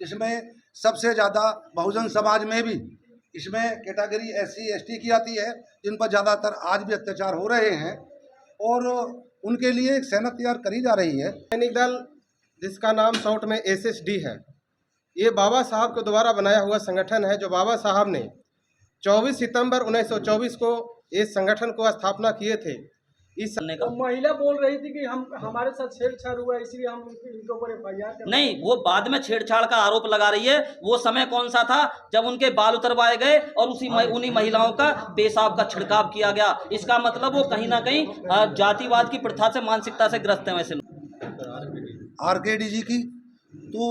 जिसमें सबसे ज़्यादा बहुजन समाज में भी इसमें कैटेगरी SC ST की आती है, जिन पर ज़्यादातर आज भी अत्याचार हो रहे हैं और उनके लिए एक सेना तैयार करी जा रही है। सैनिक दल, जिसका नाम शॉर्ट में SSD है, ये बाबा साहब के द्वारा बनाया हुआ संगठन है। जो बाबा साहब ने 24 सितंबर 1924 को इस संगठन को स्थापना किए थे। इस तो महिला बोल रही थी कि हम हमारे साथ छेड़छाड़ हुआ, इसलिए हम इनके ऊपर FIR नहीं, वो बाद में छेड़छाड़ का आरोप लगा रही है। वो समय कौन सा था जब उनके बाल उतरवाए गए और उन्हीं महिलाओं का पेशाब का छिड़काव किया गया। इसका मतलब वो कहीं ना कहीं जातिवाद की प्रथा से, मानसिकता से ग्रस्त है। वैसे RKDG की तो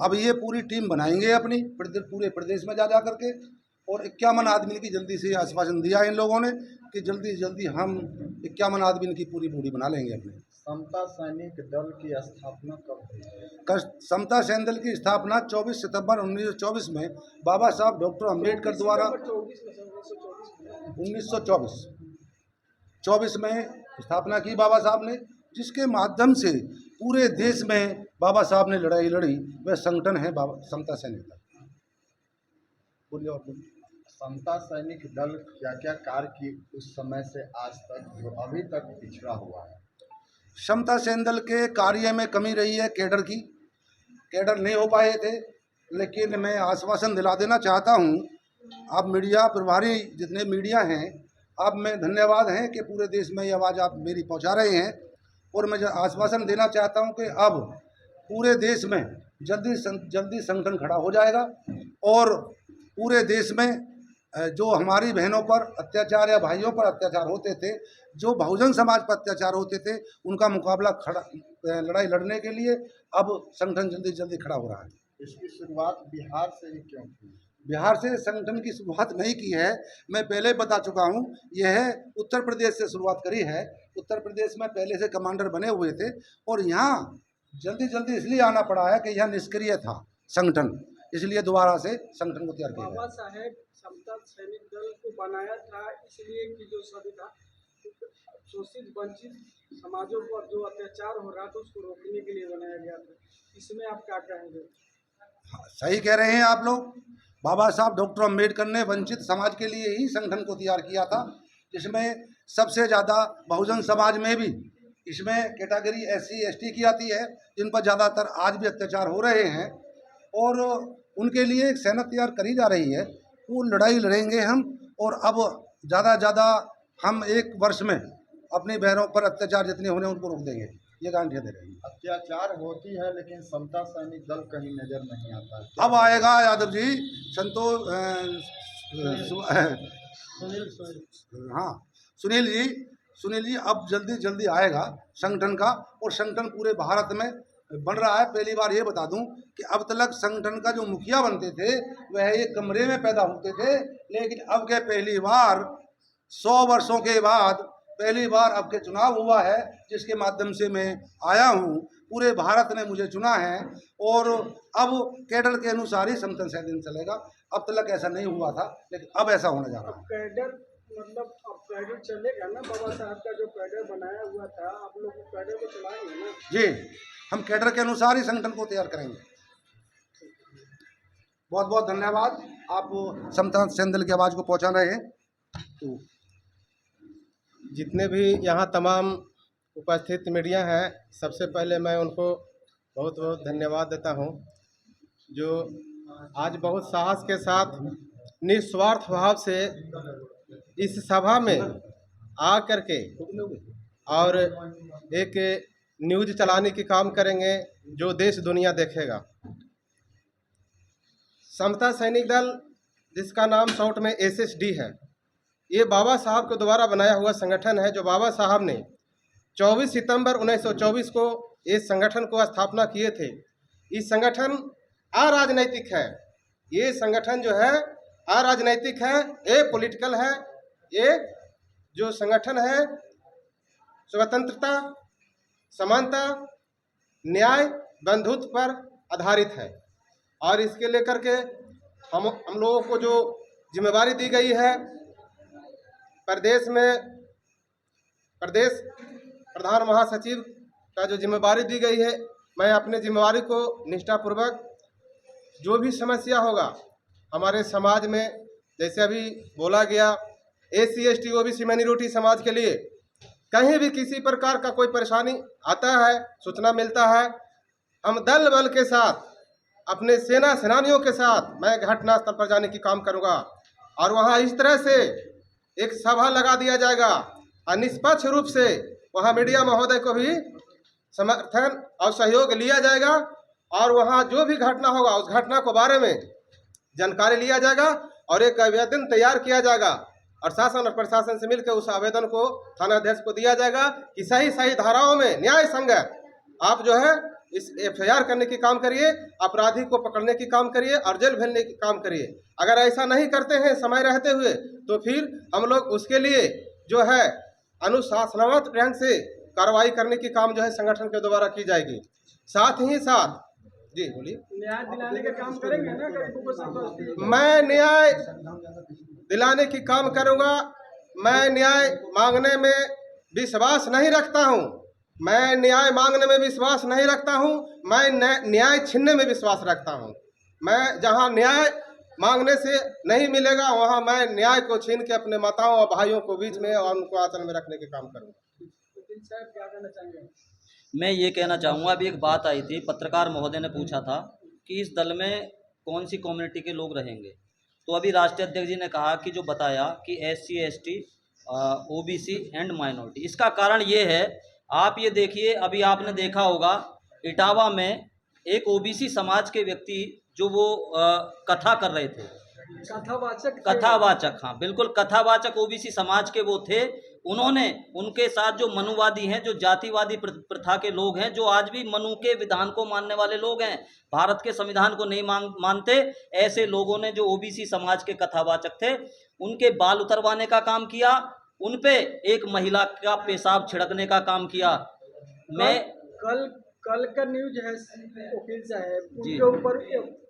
अब ये पूरी टीम बनाएंगे अपनी पूरे प्रदेश में जा करके, और 51 आदमी की जल्दी से आश्वासन दिया इन लोगों ने कि जल्दी से जल्दी हम 51 आदमी की पूरी बॉडी बना लेंगे अपने। समता सैनिक दल की स्थापना कब हुई? समता सैनिक दल की स्थापना 24 सितंबर 1924 में बाबा साहब डॉक्टर अम्बेडकर द्वारा 1924 में स्थापना की बाबा साहब ने, जिसके माध्यम से पूरे देश में बाबा साहब ने लड़ाई लड़ी। वह संगठन है समता सैनिक दल। बोलिए और बोलिए। समता सैनिक दल क्या क्या कार्य की उस समय से आज तक, जो अभी तक पिछड़ा हुआ है? समता सैनिक दल के कार्य में कमी रही है कैडर की। कैडर नहीं हो पाए थे, लेकिन मैं आश्वासन दिला देना चाहता हूं, आप मीडिया प्रभारी जितने मीडिया हैं, आप में धन्यवाद हैं कि पूरे देश में ये आवाज़ आप मेरी पहुंचा रहे हैं। और मैं आश्वासन देना चाहता हूं कि अब पूरे देश में जल्दी संगठन खड़ा हो जाएगा और पूरे देश में जो हमारी बहनों पर अत्याचार या भाइयों पर अत्याचार होते थे, जो बहुजन समाज पर अत्याचार होते थे, उनका मुकाबला लड़ाई लड़ने के लिए अब संगठन जल्दी खड़ा हो रहा है। इसकी शुरुआत बिहार से ही क्यों की? बिहार से संगठन की शुरुआत नहीं की है, मैं पहले बता चुका हूं। यह उत्तर प्रदेश से शुरुआत करी है। उत्तर प्रदेश में पहले से कमांडर बने हुए थे और यहाँ जल्दी इसलिए आना पड़ा है कि यह निष्क्रिय था संगठन, इसलिए दोबारा से संगठन को तैयार किया। बाबा साहेब समता सैनिक दल को बनाया था इसलिए कि जो सभी था शोषित वंचित समाजों पर जो अत्याचार हो रहा था उसको रोकने के लिए बनाया गया था। इसमें आप क्या कहेंगे? हाँ, सही कह रहे हैं आप लोग। बाबा साहब डॉक्टर अम्बेडकर ने वंचित समाज के लिए ही संगठन को तैयार किया था, जिसमें सबसे ज़्यादा बहुजन समाज में भी इसमें कैटेगरी SC ST की आती है, जिन पर ज़्यादातर आज भी अत्याचार हो रहे हैं और उनके लिए एक सेना तैयार करी जा रही है। वो लड़ाई लड़ेंगे हम, और अब ज़्यादा हम 1 वर्ष में अपनी बहनों पर अत्याचार जितने होने उनको रोक देंगे, ये गारंटी दे रहे हैं। अत्याचार होती है लेकिन समता सैनिक दल कहीं नजर नहीं आता है। अब आएगा यादव जी, सुनील जी अब जल्दी आएगा संगठन का, और संगठन पूरे भारत में बन रहा है। पहली बार ये बता दूं कि अब तक संगठन का जो मुखिया बनते थे वह एक कमरे में पैदा होते थे, लेकिन अब के पहली बार 100 वर्षों के बाद पहली बार अब के चुनाव हुआ है, जिसके माध्यम से मैं आया हूँ। पूरे भारत ने मुझे चुना है और अब कैडर के अनुसार ही संगठन सैनिक चलेगा। अब तक ऐसा नहीं हुआ था, लेकिन अब ऐसा होने जा रहा है। कैडर मतलब अब कैडर चलेगा ना? बाबा साहब का जो कैडर बनाया हुआ था, आप लोग कैडर को चलाएंगे ना? जी, हम कैडर के अनुसार ही संगठन को तैयार करेंगे। बहुत बहुत धन्यवाद, आप समता सैनिक दल की आवाज़ को पहुंचा रहे हैं। तो जितने भी यहाँ तमाम उपस्थित मीडिया हैं, सबसे पहले मैं उनको बहुत बहुत धन्यवाद देता हूँ, जो आज बहुत साहस के साथ निस्वार्थ भाव से इस सभा में आ करके और एक न्यूज़ चलाने की काम करेंगे जो देश दुनिया देखेगा। समता सैनिक दल, जिसका नाम शॉर्ट में SSD है, ये बाबा साहब के द्वारा बनाया हुआ संगठन है। जो बाबा साहब ने 24 सितंबर 1924 को इस संगठन को स्थापना किए थे। इस संगठन अराजनैतिक है। ये संगठन जो है अराजनैतिक है, ये पॉलिटिकल है। ये जो संगठन है स्वतंत्रता, समानता, न्याय, बंधुत्व पर आधारित है। और इसके लेकर के हम लोगों को जो जिम्मेवारी दी गई है, प्रदेश प्रधान महासचिव का जो जिम्मेवारी दी गई है, मैं अपने जिम्मेवारी को निष्ठापूर्वक जो भी समस्या होगा हमारे समाज में, जैसे अभी बोला गया SC ST OBC माइनॉरिटी समाज के लिए कहीं भी किसी प्रकार का कोई परेशानी आता है, सूचना मिलता है, हम दल बल के साथ अपने सेनानियों के साथ मैं घटनास्थल पर जाने की काम करूंगा और वहां इस तरह से एक सभा लगा दिया जाएगा और निष्पक्ष रूप से वहां मीडिया महोदय को भी समर्थन और सहयोग लिया जाएगा और वहां जो भी घटना होगा उस घटना के बारे में जानकारी लिया जाएगा और एक आवेदन तैयार किया जाएगा और शासन और प्रशासन से मिलकर उस आवेदन को थानाध्यक्ष को दिया जाएगा कि सही सही धाराओं में न्याय संगत आप जो है इस FIR करने की काम करिए, अपराधी को पकड़ने की काम करिए और जेल भेजने की काम करिए। अगर ऐसा नहीं करते हैं समय रहते हुए तो फिर हम लोग उसके लिए जो है अनुशासनात्मक ढंग से कार्रवाई करने की काम जो है संगठन के द्वारा की जाएगी। साथ ही साथ जी बोलिए। न्याय दिलाने का काम करेंगे ना गरीबों को संतुष्टि? मैं न्याय दिलाने की काम करूंगा। मैं न्याय मांगने में विश्वास नहीं रखता हूं। मैं न्याय मांगने में विश्वास नहीं रखता हूं। मैं न्याय छीनने में विश्वास रखता हूं। मैं जहां न्याय मांगने से नहीं मिलेगा वहां मैं न्याय को छीन के अपने माताओं और भाइयों को बीच में और उनको आंचल में रखने के काम करूंगा। वकील साहब क्या कहना चाहेंगे? मैं ये कहना चाहूँगा, अभी एक बात आई थी, पत्रकार महोदय ने पूछा था कि इस दल में कौन सी कम्युनिटी के लोग रहेंगे। तो अभी राष्ट्रीय अध्यक्ष जी ने कहा कि जो बताया कि SC ST OBC and minority, इसका कारण ये है, आप ये देखिए, अभी आपने देखा होगा इटावा में एक OBC समाज के व्यक्ति जो वो कथा कर रहे थे, कथावाचक, हाँ बिल्कुल कथावाचक OBC समाज के वो थे। उन्होंने उनके साथ जो मनुवादी हैं, जो जातिवादी प्रथा के लोग हैं, जो आज भी मनु के विधान को मानने वाले लोग हैं, भारत के संविधान को नहीं मानते, ऐसे लोगों ने जो OBC समाज के कथावाचक थे उनके बाल उतरवाने का काम किया, उन पे एक महिला का पेशाब छिड़कने का काम किया। मैं कल का न्यूज है वकील साहब, उनके ऊपर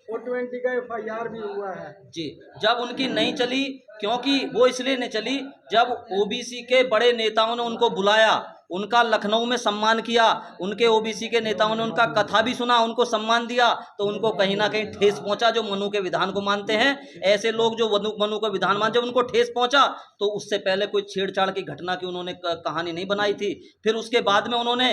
420 का FIR भी हुआ है जी। जब उनकी नहीं चली, क्योंकि वो इसलिए नहीं चली, जब OBC के बड़े नेताओं ने उनको बुलाया, उनका लखनऊ में सम्मान किया, उनके OBC के नेताओं ने उनका कथा भी सुना, उनको सम्मान दिया, तो उनको कहीं ना कहीं ठेस पहुंचा। जो मनु के विधान को मानते हैं, ऐसे लोग जो मनु का विधान मानते, उनको ठेस पहुंचा। तो उससे पहले कोई छेड़छाड़ की घटना की उन्होंने कहानी नहीं बनाई थी। फिर उसके बाद में उन्होंने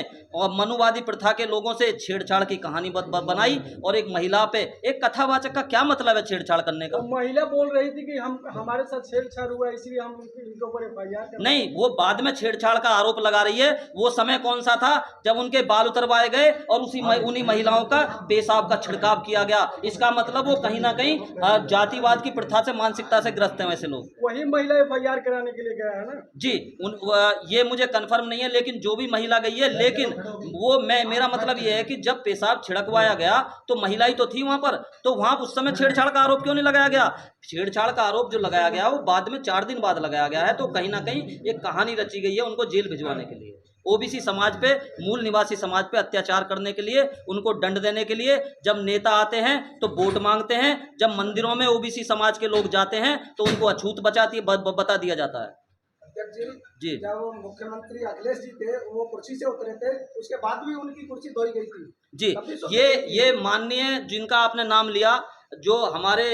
मनुवादी प्रथा के लोगों से छेड़छाड़ की कहानी बनाई और एक महिला पे, एक कथावाचक का क्या मतलब है छेड़छाड़ करने का? तो महिला बोल रही थी कि हमारे साथ छेड़छाड़ हुआ इसलिए हम इनके ऊपर FIR नहीं, वो बाद में छेड़छाड़ का आरोप लगा रही है। वो समय कौन सा था जब उनके बाल उतरवाए गए और उन्हीं महिलाओं का पेशाब का छिड़काव किया गया। इसका मतलब वो कहीं ना कहीं जातिवाद की प्रथा से, मानसिकता से ग्रस्त हैं वैसे लोग। वही महिला FIR कराने के लिए गया है ना जी। ये मुझे कंफर्म नहीं है, लेकिन जो भी महिला गई है, लेकिन वो मेरा मतलब ये है कि जब पेशाब छिड़कवाया गया तो महिला ही तो थी वहां पर, तो वहां उस समय छेड़छाड़ का आरोप क्यों नहीं लगाया गया? छेड़छाड़ का आरोप जो लगाया गया वो बाद में 4 दिन बाद लगाया गया है। तो कहीं ना कहीं एक कहानी रची गई है उनको जेल भिजवाने के लिए, OBC समाज पे, मूल निवासी समाज पे अत्याचार करने के लिए, उनको दंड देने के लिए। जब नेता आते हैं तो वोट मांगते हैं, जब मंदिरों में OBC समाज के लोग जाते हैं तो उनको अछूत बता दिया जाता है। अध्यक्ष जी, जब मुख्यमंत्री अखिलेश जी थे वो कुर्सी से उतरे थे, उसके बाद भी उनकी कुर्सी धोई गई थी जी। ये माननीय जिनका आपने नाम लिया, जो हमारे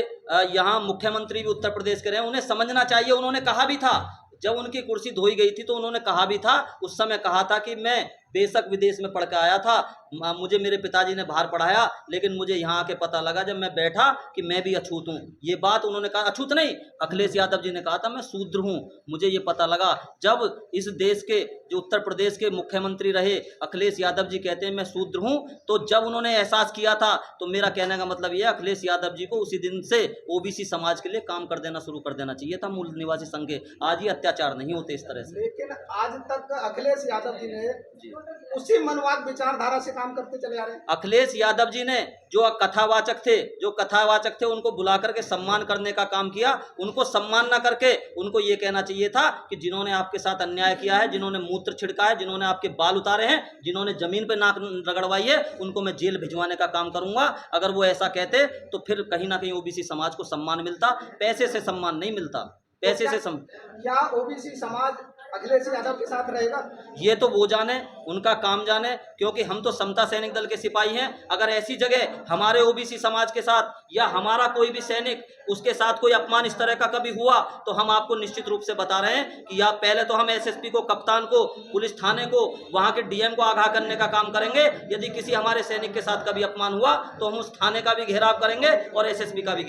यहाँ मुख्यमंत्री भी उत्तर प्रदेश के रहे, उन्हें समझना चाहिए। उन्होंने कहा भी था, जब उनकी कुर्सी धोई गई थी तो उन्होंने कहा भी था, उस समय कहा था कि मैं बेशक विदेश में पढ़ के आया था, मुझे मेरे पिताजी ने बाहर पढ़ाया, लेकिन मुझे यहाँ आके पता लगा जब मैं बैठा कि मैं भी अछूत हूँ। ये बात उन्होंने कहा, अछूत नहीं, अखिलेश यादव जी ने कहा था मैं शूद्र हूँ। मुझे ये पता लगा जब इस देश के जो उत्तर प्रदेश के मुख्यमंत्री रहे अखिलेश यादव जी कहते हैं मैं शूद्र हूँ, तो जब उन्होंने एहसास किया था, तो मेरा कहने का मतलब ये है अखिलेश यादव जी को उसी दिन से OBC समाज के लिए काम कर देना शुरू कर देना चाहिए था, मूल निवासी संघ के। आज ये अत्याचार नहीं होते इस तरह से। लेकिन आज तक अखिलेश यादव जी ने उसी मनवाद विचारधारा से काम करते चले आ रहे हैं। अखिलेश यादव जी ने जो कथावाचक थे उनको बुला करके सम्मान करने का काम किया। उनको सम्मान ना करके उनको ये कहना चाहिए था कि जिन्होंने आपके साथ अन्याय किया है, जिन्होंने मूत्र छिड़का है, जिन्होंने आपके बाल उतारे हैं, जिन्होंने जमीन पे नाक रगड़वाई है, उनको मैं जेल भिजवाने का काम करूंगा। अगर वो ऐसा कहते तो फिर कहीं ना कहीं OBC समाज को सम्मान मिलता। पैसे से सम्मान नहीं मिलता, पैसे से क्या OBC समाज अखिलेश यादव के साथ रहेगा? ये तो वो जाने, उनका काम जाने, क्योंकि हम तो समता सैनिक दल के सिपाही हैं। अगर ऐसी जगह हमारे ओबीसी समाज के साथ या हमारा कोई भी सैनिक उसके साथ कोई अपमान इस तरह का कभी हुआ तो हम आपको निश्चित रूप से बता रहे हैं कि या पहले तो हम एसएसपी को, कप्तान को, पुलिस थाने को, वहां के डीएम को आगाह करने का काम करेंगे। यदि किसी हमारे सैनिक के साथ कभी अपमान हुआ तो हम उस थाने का भी घेराव करेंगे और एसएसपी का भी